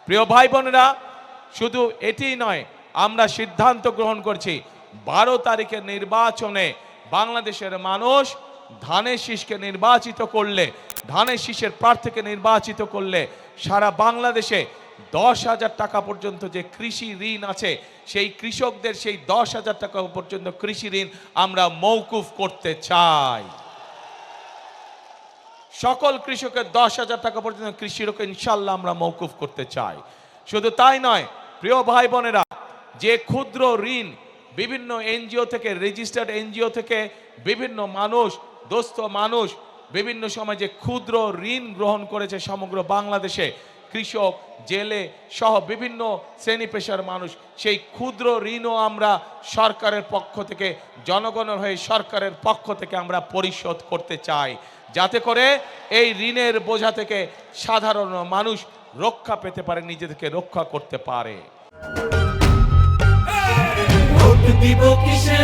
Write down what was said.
প্রিয় ভাই বোনেরা, শুধু এটি নয়, আমরা সিদ্ধান্ত গ্রহণ করছি 12 তারিখের নির্বাচনে বাংলাদেশের মানুষ ধানের শীষকে নির্বাচিত করলে, ধানের শীষের প্রার্থীকে নির্বাচিত করলে সারা বাংলাদেশে 10,000 টাকা পর্যন্ত যে কৃষি ঋণ আছে, সেই কৃষকদের সেই 10,000 টাকা পর্যন্ত কৃষি ঋণ আমরা মওকুফ করতে চাই। সকল কৃষকের 10,000 টাকা পর্যন্ত কৃষি ঋণ ইনশাল্লাহ আমরা মওকুফ করতে চাই। শুধু তাই নয়, প্রিয় ভাই বোনেরা, যে ক্ষুদ্র ঋণ বিভিন্ন এনজিও থেকে, রেজিস্টার্ড এনজিও থেকে বিভিন্ন মানুষ, দোস্ত মানুষ বিভিন্ন সময় যে ক্ষুদ্র ঋণ গ্রহণ করেছে সমগ্র বাংলাদেশে, কৃষক, জেলে সহ বিভিন্ন শ্রেণী পেশার মানুষ, সেই ক্ষুদ্র ঋণও আমরা সরকারের পক্ষ থেকে, জনগণের হয়ে সরকারের পক্ষ থেকে আমরা পরিশোধ করতে চাই, যাতে করে এই ঋণের বোঝা থেকে সাধারণ মানুষ রক্ষা পেতে পারে, নিজেদেরকে রক্ষা করতে পারে। ভোট দিব কিসে?